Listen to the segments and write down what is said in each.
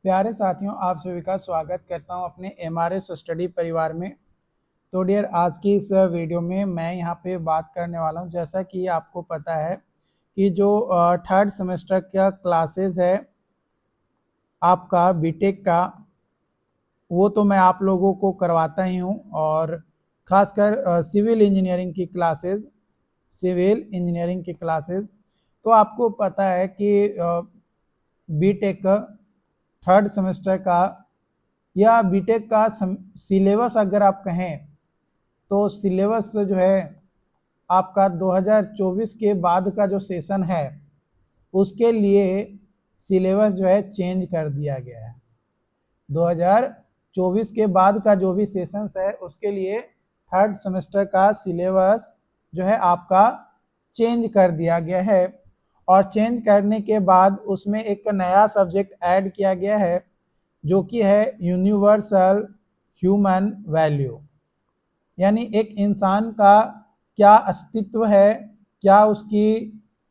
प्यारे साथियों, आप सभी का स्वागत करता हूं अपने एमआरएस स्टडी परिवार में। तो डियर, आज की इस वीडियो में मैं यहां पे बात करने वाला हूं। जैसा कि आपको पता है कि जो थर्ड सेमेस्टर का क्लासेस है आपका बीटेक का, वो तो मैं आप लोगों को करवाता ही हूं। और ख़ासकर सिविल इंजीनियरिंग की क्लासेस तो आपको पता है कि बीटेक थर्ड सेमेस्टर का या बीटेक का सिलेबस अगर आप कहें तो सिलेबस जो है आपका 2024 के बाद का जो सेशन है उसके लिए सिलेबस जो है चेंज कर दिया गया है। 2024 के बाद का जो भी सेशंस है उसके लिए थर्ड सेमेस्टर का सिलेबस जो है आपका चेंज कर दिया गया है। और चेंज करने के बाद उसमें एक नया सब्जेक्ट ऐड किया गया है जो कि है यूनिवर्सल ह्यूमन वैल्यू। यानी एक इंसान का क्या अस्तित्व है, क्या उसकी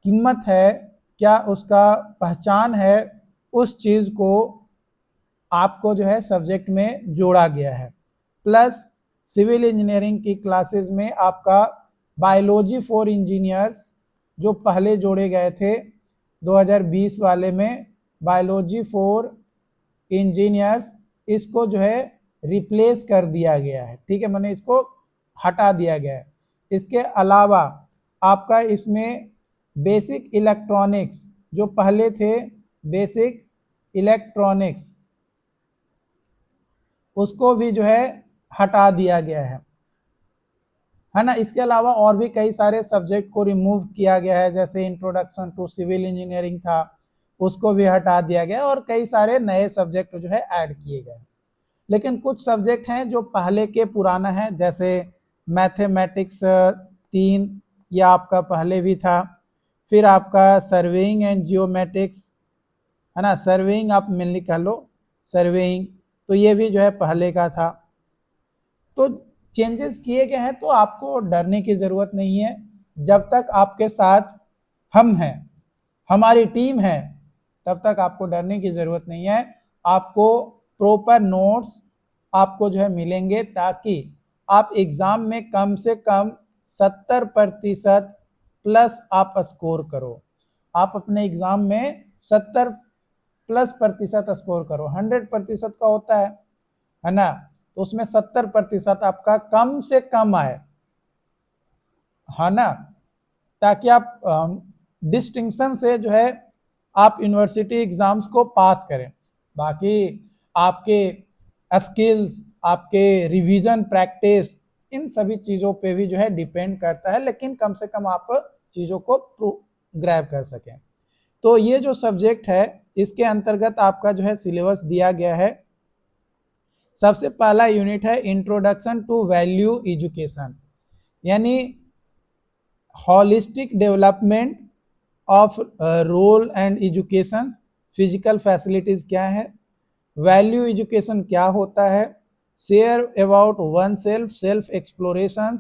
कीमत है, क्या उसका पहचान है, उस चीज़ को आपको जो है सब्जेक्ट में जोड़ा गया है। प्लस सिविल इंजीनियरिंग की क्लासेस में आपका बायोलॉजी फॉर इंजीनियर्स जो पहले जोड़े गए थे 2020 वाले में, बायोलॉजी फॉर इंजीनियर्स, इसको जो है रिप्लेस कर दिया गया है। ठीक है, मैंने इसको हटा दिया गया है। इसके अलावा आपका इसमें बेसिक इलेक्ट्रॉनिक्स जो पहले थे, बेसिक इलेक्ट्रॉनिक्स, उसको भी जो है हटा दिया गया है ना। इसके अलावा और भी कई सारे सब्जेक्ट को रिमूव किया गया है, जैसे इंट्रोडक्शन टू सिविल इंजीनियरिंग था, उसको भी हटा दिया गया और कई सारे नए सब्जेक्ट जो है ऐड किए गए। लेकिन कुछ सब्जेक्ट हैं जो पहले के पुराना है, जैसे मैथमेटिक्स 3, यह आपका पहले भी था। फिर आपका सर्वेइंग एंड जियोमेट्रिक्स है ना, सर्वेइंग आप मेनली कह लो, सर्वेइंग, तो ये भी जो है पहले का था। तो चेंजेस किए गए हैं, तो आपको डरने की ज़रूरत नहीं है। जब तक आपके साथ हम हैं, हमारी टीम है, तब तक आपको डरने की ज़रूरत नहीं है। आपको प्रॉपर नोट्स आपको जो है मिलेंगे, ताकि आप एग्ज़ाम में कम से कम 70% प्लस आप स्कोर करो। आप अपने एग्ज़ाम में 70+ प्रतिशत स्कोर करो। 100% का होता है ना, तो उसमें 70% आपका कम से कम आए, है ना, ताकि आप डिस्टिंक्शन से जो है आप यूनिवर्सिटी एग्जाम्स को पास करें। बाकी आपके स्किल्स, आपके रिवीजन प्रैक्टिस, इन सभी चीज़ों पे भी जो है डिपेंड करता है, लेकिन कम से कम आप चीज़ों को ग्रैब कर सकें। तो ये जो सब्जेक्ट है इसके अंतर्गत आपका जो है सिलेबस दिया गया है। सबसे पहला यूनिट है इंट्रोडक्शन टू वैल्यू एजुकेशन, यानी holistic development of role and education. Physical facilities क्या है, वैल्यू एजुकेशन क्या होता है, share about oneself, self exploration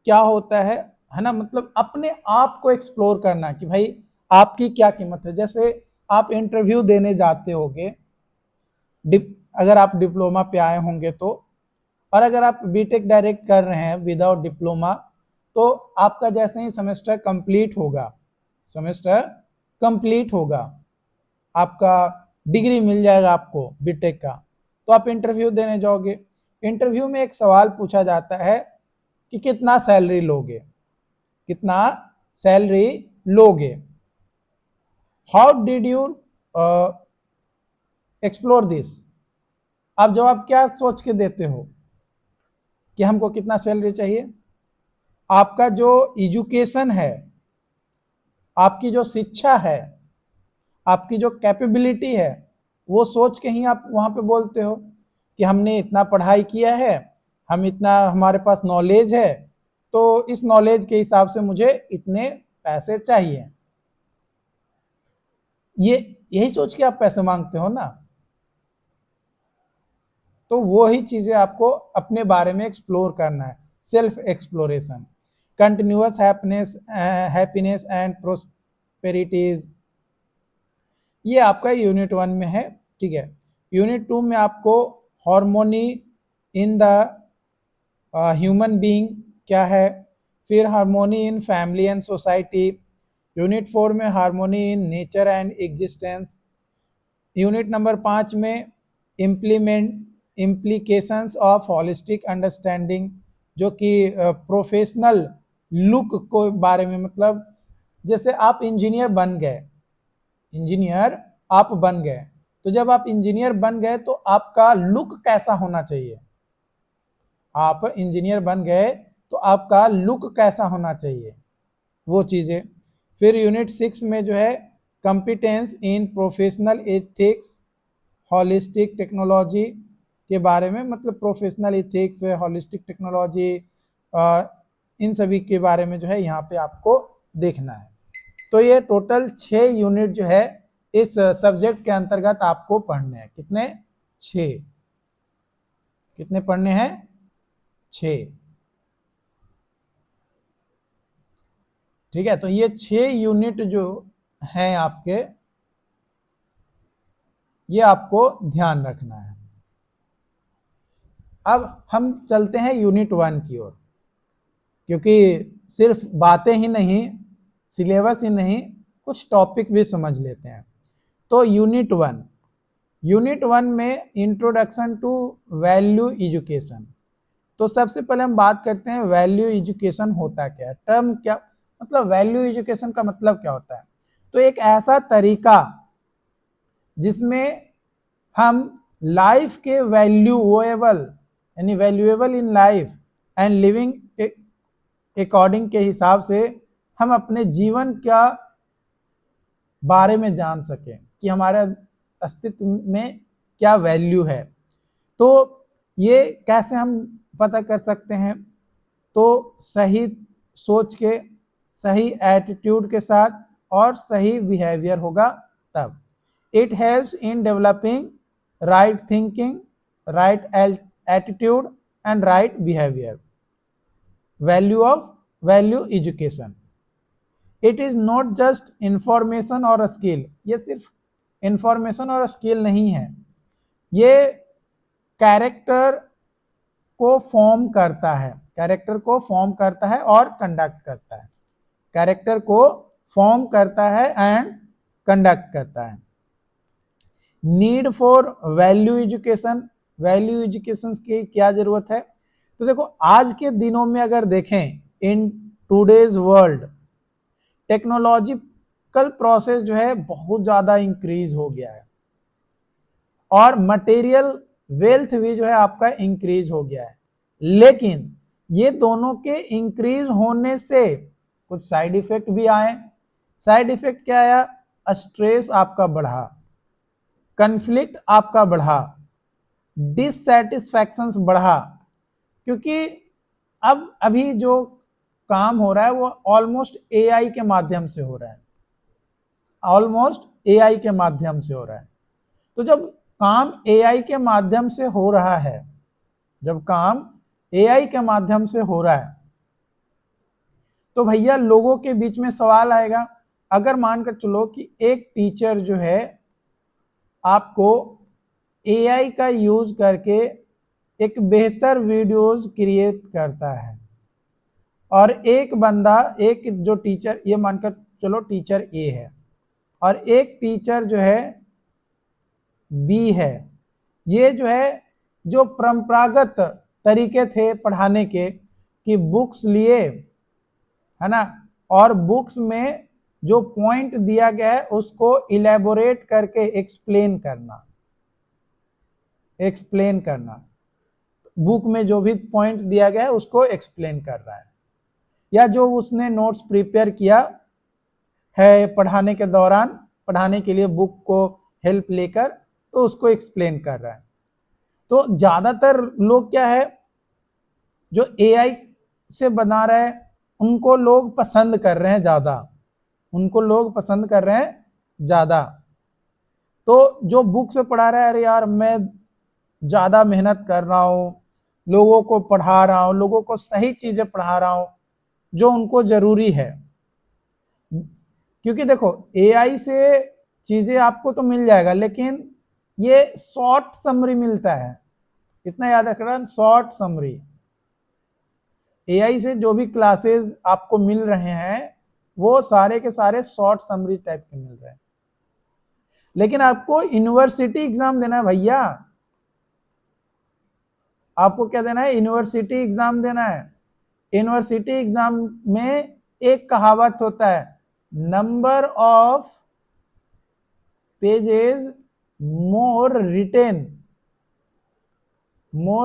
क्या होता है ना, मतलब अपने आप को एक्सप्लोर करना कि भाई आपकी क्या कीमत है। जैसे आप इंटरव्यू देने जाते होगे, अगर आप डिप्लोमा पे आए होंगे तो, और अगर आप बीटेक डायरेक्ट कर रहे हैं विदाउट डिप्लोमा, तो आपका जैसे ही सेमेस्टर कंप्लीट होगा, आपका डिग्री मिल जाएगा आपको बीटेक का, तो आप इंटरव्यू देने जाओगे। इंटरव्यू में एक सवाल पूछा जाता है कि कितना सैलरी लोगे, how did you explore this. अब जवाब क्या सोच के देते हो कि हमको कितना सैलरी चाहिए। आपका जो एजुकेशन है, आपकी जो शिक्षा है, आपकी जो कैपेबिलिटी है, वो सोच के ही आप वहां पे बोलते हो कि हमने इतना पढ़ाई किया है, हम इतना, हमारे पास नॉलेज है, तो इस नॉलेज के हिसाब से मुझे इतने पैसे चाहिए। ये यही सोच के आप पैसे मांगते हो ना। तो वो ही चीजें आपको अपने बारे में एक्सप्लोर करना है, self exploration. Continuous happiness and prosperities, ये आपका यूनिट 1 में है ठीक है। यूनिट 2 में आपको harmony in the human being क्या है, फिर harmony in family and society. Unit 4 में harmony in nature and existence. Unit number 5 में इम्प्लीकेशंस ऑफ हॉलिस्टिक अंडरस्टैंडिंग, जो कि प्रोफेशनल लुक को बारे में, मतलब जैसे आप इंजीनियर बन गए, इंजीनियर आप बन गए, तो जब आप इंजीनियर बन गए तो आपका लुक कैसा होना चाहिए, आप इंजीनियर बन गए तो आपका लुक कैसा होना चाहिए, वो चीज़ें। फिर यूनिट 6 में जो है competence in professional ethics, holistic technology के बारे में, मतलब प्रोफेशनल एथिक्स, हॉलिस्टिक टेक्नोलॉजी, इन सभी के बारे में जो है यहाँ पे आपको देखना है। तो ये टोटल 6 यूनिट जो है इस सब्जेक्ट के अंतर्गत आपको पढ़ने हैं। कितने? 6। कितने पढ़ने हैं? 6। ठीक है, तो ये 6 यूनिट जो हैं आपके, ये आपको ध्यान रखना है। अब हम चलते हैं यूनिट 1 की ओर, क्योंकि सिर्फ बातें ही नहीं, सिलेबस ही नहीं, कुछ टॉपिक भी समझ लेते हैं। तो यूनिट 1 में इंट्रोडक्शन टू वैल्यू एजुकेशन। तो सबसे पहले हम बात करते हैं वैल्यू एजुकेशन होता क्या है, टर्म क्या, मतलब वैल्यू एजुकेशन का मतलब क्या होता है। तो एक ऐसा तरीका जिसमें हम लाइफ के वैल्यूएबल, यानी valuable in life and living according के हिसाब से हम अपने जीवन का बारे में जान सकें कि हमारे अस्तित्व में क्या वैल्यू है। तो ये कैसे हम पता कर सकते हैं? तो सही सोच के, सही एटीट्यूड के साथ और सही बिहेवियर होगा तब। It helps in developing right thinking, right attitude and right behaviour. Value education, it is not just information और स्किल। ये सिर्फ इंफॉर्मेशन और स्किल नहीं है, ये कैरेक्टर को फॉर्म करता है, कैरेक्टर को फॉर्म करता है और कंडक्ट करता है, कैरेक्टर को फॉर्म करता है एंड कंडक्ट करता है। Need for value education, value education की क्या जरूरत है? तो देखो, आज के दिनों में अगर देखें, in today's world technological process जो है बहुत ज्यादा इंक्रीज हो गया है और मटेरियल वेल्थ भी जो है आपका इंक्रीज हो गया है। लेकिन ये दोनों के इंक्रीज होने से कुछ साइड इफेक्ट भी आए। साइड इफेक्ट क्या आया? स्ट्रेस आपका बढ़ा, कन्फ्लिक्ट आपका बढ़ा, डिससैटिस्फैक्शंस बढ़ा, क्योंकि अब अभी जो काम हो रहा है वो ऑलमोस्ट एआई के माध्यम से हो रहा है, ऑलमोस्ट एआई के माध्यम से हो रहा है। तो जब काम एआई के माध्यम से हो रहा है, जब काम एआई के माध्यम से हो रहा है, तो भैया लोगों के बीच में सवाल आएगा। अगर मानकर चलो कि एक टीचर जो है आपको एआई का यूज करके एक बेहतर वीडियोस क्रिएट करता है, और एक बंदा, एक जो टीचर, ये मानकर चलो टीचर ए है और एक टीचर जो है बी है, ये जो है जो परंपरागत तरीके थे पढ़ाने के, कि बुक्स लिए, है ना, और बुक्स में जो पॉइंट दिया गया है उसको इलेबोरेट करके एक्सप्लेन करना, एक्सप्लेन करना, बुक में जो भी पॉइंट दिया गया है उसको एक्सप्लेन कर रहा है, या जो उसने नोट्स प्रिपेयर किया है पढ़ाने के दौरान, पढ़ाने के लिए बुक को हेल्प लेकर, तो उसको एक्सप्लेन कर रहा है। तो ज्यादातर लोग क्या है, जो एआई से बना रहे हैं उनको लोग पसंद कर रहे हैं ज्यादा, उनको लोग पसंद कर रहे हैं ज्यादा। तो जो बुक से पढ़ा रहा है, अरे यार मैं ज्यादा मेहनत कर रहा हूं, लोगों को पढ़ा रहा हूं, लोगों को सही चीजें पढ़ा रहा हूं जो उनको जरूरी है। क्योंकि देखो, एआई से चीजें आपको तो मिल जाएगा, लेकिन ये शॉर्ट समरी मिलता है, इतना याद रखना, शॉर्ट समरी। एआई से जो भी क्लासेस आपको मिल रहे हैं वो सारे के सारे शॉर्ट समरी टाइप के मिल रहे हैं, लेकिन आपको यूनिवर्सिटी एग्जाम देना है भैया, आपको क्या देना है, यूनिवर्सिटी एग्जाम देना है। यूनिवर्सिटी एग्जाम में एक कहावत होता है, number of pages more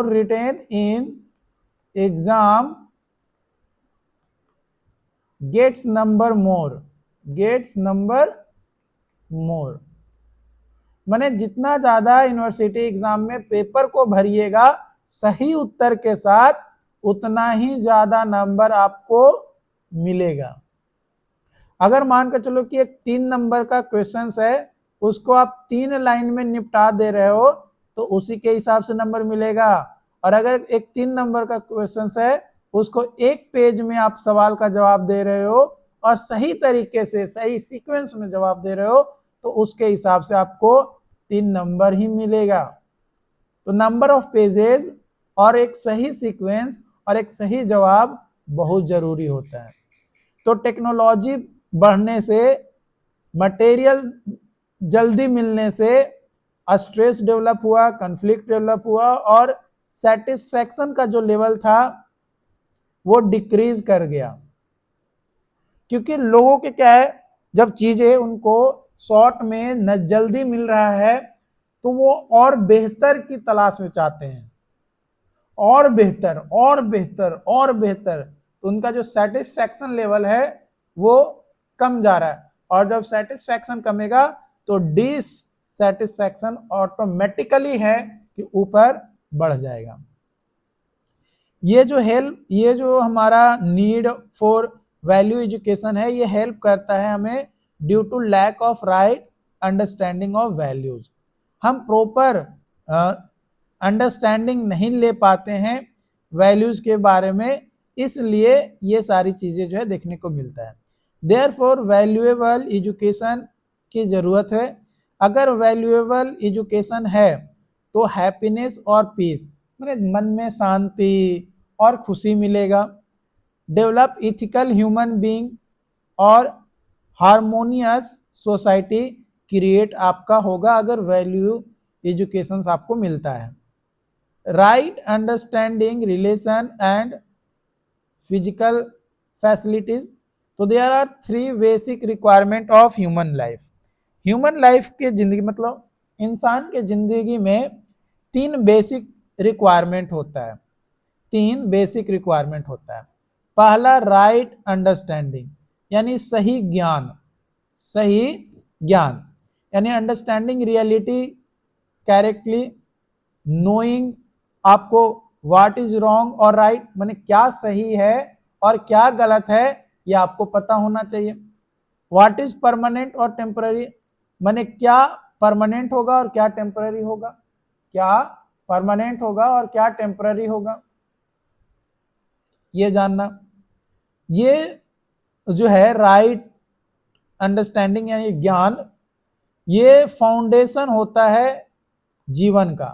written in exam gets number more. माने जितना ज्यादा यूनिवर्सिटी एग्जाम में पेपर को भरिएगा सही उत्तर के साथ, उतना ही ज्यादा नंबर आपको मिलेगा। अगर मान कर चलो कि एक 3 नंबर का क्वेश्चन है, उसको आप 3 लाइन में निपटा दे रहे हो तो उसी के हिसाब से नंबर मिलेगा। और अगर एक 3 नंबर का क्वेश्चन है, उसको एक पेज में आप सवाल का जवाब दे रहे हो और सही तरीके से सही सीक्वेंस में जवाब दे रहे हो, तो उसके हिसाब से आपको 3 नंबर ही मिलेगा। तो नंबर ऑफ पेजेस और एक सही सीक्वेंस और एक सही जवाब बहुत जरूरी होता है। तो टेक्नोलॉजी बढ़ने से, मटेरियल जल्दी मिलने से स्ट्रेस डेवलप हुआ, कॉन्फ्लिक्ट डेवलप हुआ और सेटिस्फैक्शन का जो लेवल था वो डिक्रीज कर गया। क्योंकि लोगों के क्या है, जब चीजें उनको शॉर्ट में न जल्दी मिल रहा है तो वो और बेहतर की तलाश में चाहते हैं, और बेहतर और बेहतर और बेहतर। तो उनका जो सेटिस्फैक्शन लेवल है वो कम जा रहा है, और जब सेटिस्फैक्शन कमेगा तो डिससैटिस्फैक्शन ऑटोमेटिकली है कि ऊपर बढ़ जाएगा। ये जो हमारा नीड फॉर वैल्यू एजुकेशन है, ये हेल्प करता है हमें due to lack of right understanding of values. हम प्रॉपर अंडरस्टैंडिंग नहीं ले पाते हैं वैल्यूज के बारे में, इसलिए ये सारी चीजें जो है देखने को मिलता है। देयरफॉर वैल्यूएबल एजुकेशन की जरूरत है। अगर वैल्यूएबल एजुकेशन है तो हैप्पीनेस और पीस, मतलब मन में शांति और खुशी मिलेगा। डेवलप इथिकल ह्यूमन बीइंग और हार्मोनियस सोसाइटी क्रिएट आपका होगा अगर वैल्यू एजुकेशन आपको मिलता है। Right understanding relation and physical facilities. तो there are 3 basic requirement of human life. Human life के जिंदगी मतलब इंसान के जिंदगी में 3 बेसिक रिक्वायरमेंट होता है, 3 बेसिक रिक्वायरमेंट होता है। पहला राइट अंडरस्टैंडिंग, यानी सही ज्ञान यानी अंडरस्टैंडिंग रियलिटी करेक्टली, नोइंग आपको व्हाट इज रॉन्ग और राइट, माने क्या सही है और क्या गलत है ये आपको पता होना चाहिए। व्हाट इज परमानेंट और टेम्पररी, माने क्या परमानेंट होगा और क्या टेम्पररी होगा, क्या परमानेंट होगा और क्या टेम्पररी होगा, ये जानना। ये जो है राइट अंडरस्टैंडिंग यानी ज्ञान, ये फाउंडेशन होता है जीवन का।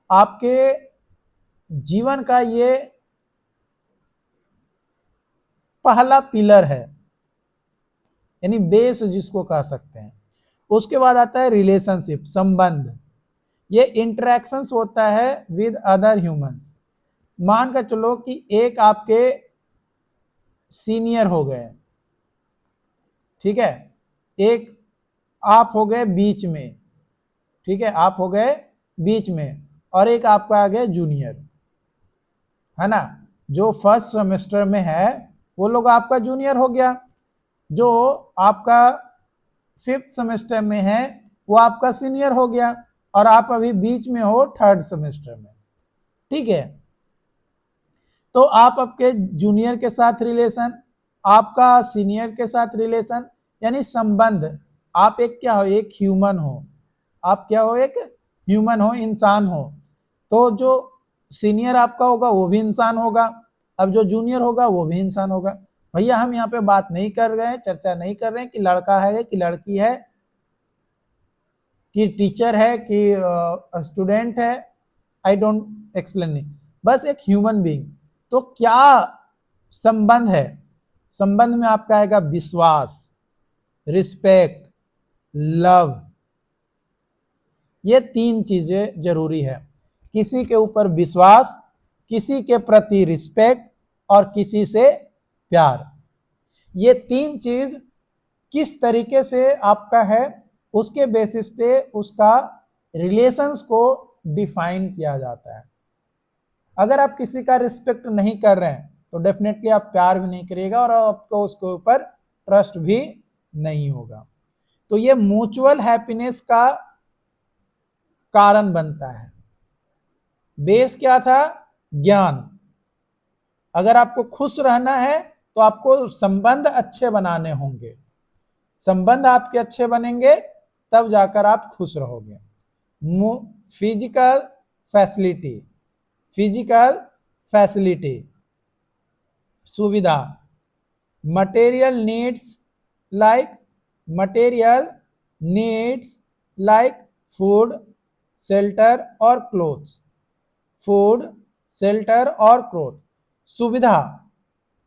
आपके जीवन का ये पहला पिलर है, यानी बेस जिसको कह सकते हैं। उसके बाद आता है रिलेशनशिप, संबंध। ये इंटरेक्शंस होता है विद अदर ह्यूमंस। मान कर चलो कि एक आपके सीनियर हो गए, ठीक है, एक आप हो गए बीच में, ठीक है, आप हो गए बीच में, और एक आपका आ गया जूनियर, है ना। जो फर्स्ट सेमेस्टर में है वो लोग आपका जूनियर हो गया, जो आपका 5th सेमेस्टर में है वो आपका सीनियर हो गया, और आप अभी बीच में हो 3rd सेमेस्टर में, ठीक है। तो आप आपके जूनियर के साथ रिलेशन, आपका सीनियर के साथ रिलेशन, यानी संबंध। आप एक क्या हो, एक ह्यूमन हो, आप क्या हो, एक ह्यूमन हो, इंसान हो। तो जो सीनियर आपका होगा वो भी इंसान होगा, अब जो जूनियर होगा वो भी इंसान होगा। भैया हम यहाँ पे बात नहीं कर रहे हैं, चर्चा नहीं कर रहे हैं कि लड़का है कि लड़की है, कि टीचर है कि स्टूडेंट है, आई डोंट एक्सप्लेन, बस एक ह्यूमन बीइंग। तो क्या संबंध है? संबंध में आपका आएगा विश्वास, रिस्पेक्ट, लव। ये 3 चीजें जरूरी है। किसी के ऊपर विश्वास, किसी के प्रति रिस्पेक्ट और किसी से प्यार। ये 3 चीज किस तरीके से आपका है, उसके बेसिस पे उसका रिलेशंस को डिफाइन किया जाता है। अगर आप किसी का रिस्पेक्ट नहीं कर रहे हैं तो डेफिनेटली आप प्यार भी नहीं करिएगा और आपको उसके ऊपर ट्रस्ट भी नहीं होगा। तो ये म्यूचुअल हैप्पीनेस का कारण बनता है। बेस क्या था? ज्ञान। अगर आपको खुश रहना है तो आपको संबंध अच्छे बनाने होंगे। संबंध आपके अच्छे बनेंगे तब जाकर आप खुश रहोगे। फिजिकल फैसिलिटी, फिजिकल फैसिलिटी, सुविधा, material needs like food, shelter और क्लोथ्स। फूड, शेल्टर और क्लोथ। सुविधा,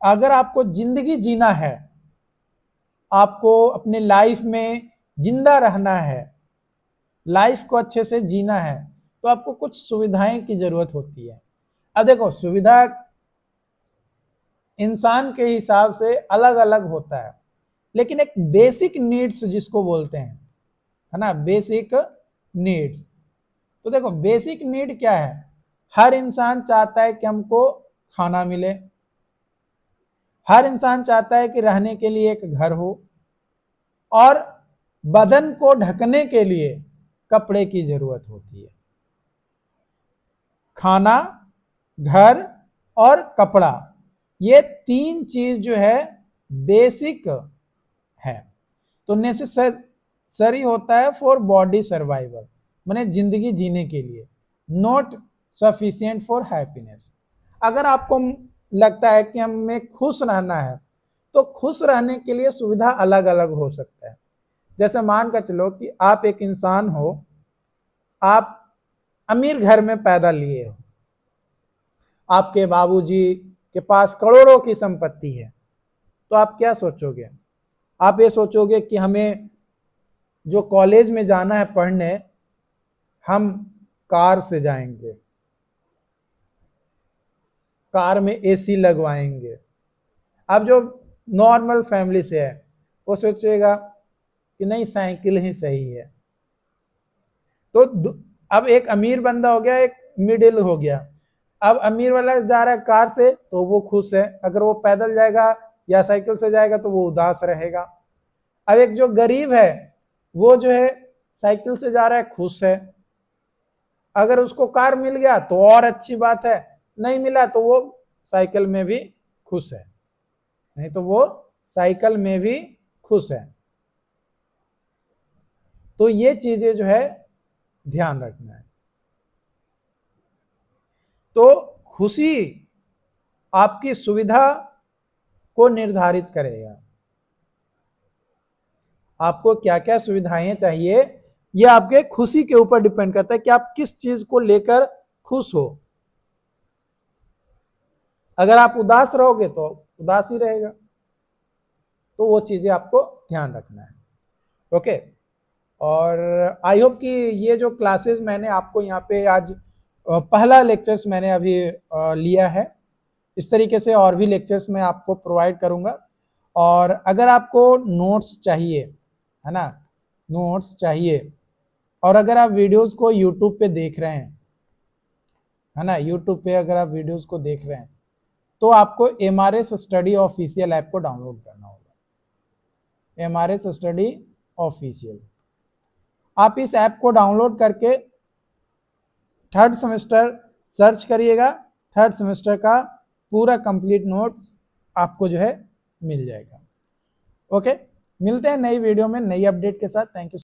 अगर आपको जिंदगी जीना है, आपको अपने लाइफ में जिंदा रहना है, लाइफ को अच्छे से जीना है, तो आपको कुछ सुविधाएं की जरूरत होती है। अब देखो, सुविधा इंसान के हिसाब से अलग अलग होता है, लेकिन एक बेसिक नीड्स जिसको बोलते हैं, है ना, बेसिक नीड्स। तो देखो, बेसिक नीड क्या है? हर इंसान चाहता है कि हमको खाना मिले, हर इंसान चाहता है कि रहने के लिए एक घर हो, और बदन को ढकने के लिए कपड़े की जरूरत होती है। खाना, घर और कपड़ा, ये 3 चीज जो है बेसिक है। तो नेसेसरी होता है फॉर बॉडी सर्वाइवल, माने जिंदगी जीने के लिए, नॉट सफिशिएंट फॉर हैप्पीनेस। अगर आपको लगता है कि हमें खुश रहना है तो खुश रहने के लिए सुविधा अलग अलग हो सकता है। जैसे मान कर चलो कि आप एक इंसान हो, आप अमीर घर में पैदा लिए हो, आपके बाबूजी के पास करोड़ों की संपत्ति है, तो आप क्या सोचोगे? आप ये सोचोगे कि हमें जो कॉलेज में जाना है पढ़ने, हम कार से जाएंगे, कार में एसी लगवाएंगे। अब जो नॉर्मल फैमिली से है वो सोचेगा कि नहीं, साइकिल ही सही है। तो अब एक अमीर बंदा हो गया, एक मिडिल हो गया। अब अमीर वाला जा रहा है कार से तो वो खुश है, अगर वो पैदल जाएगा या साइकिल से जाएगा तो वो उदास रहेगा। अब एक जो गरीब है वो जो है साइकिल से जा रहा है, खुश है। अगर उसको कार मिल गया तो और अच्छी बात है, नहीं मिला तो वो साइकिल में भी खुश है, नहीं तो वो साइकिल में भी खुश है। तो ये चीजें जो है ध्यान रखना है। तो खुशी आपकी सुविधा को निर्धारित करेगा। आपको क्या क्या सुविधाएं चाहिए, यह आपके खुशी के ऊपर डिपेंड करता है कि आप किस चीज को लेकर खुश हो। अगर आप उदास रहोगे तो उदास ही रहेगा। तो वो चीजें आपको ध्यान रखना है। ओके, और आई होप कि ये जो क्लासेस मैंने आपको यहाँ पे आज पहला लेक्चर्स मैंने अभी लिया है, इस तरीके से और भी लेक्चर्स मैं आपको प्रोवाइड करूँगा। और अगर आपको नोट्स चाहिए, है ना, नोट्स चाहिए, और अगर आप वीडियोस को यूट्यूब पे देख रहे हैं, है ना, यूट्यूब पे अगर आप वीडियोस को देख रहे हैं तो आपको MRS स्टडी ऑफिशियल ऐप को डाउनलोड करना होगा। MRS स्टडी ऑफिशियल, आप इस ऐप को डाउनलोड करके 3rd सेमेस्टर सर्च करिएगा। 3rd सेमेस्टर का पूरा कंप्लीट नोट्स आपको जो है मिल जाएगा। ओके, मिलते हैं नई वीडियो में नई अपडेट के साथ। Thank you.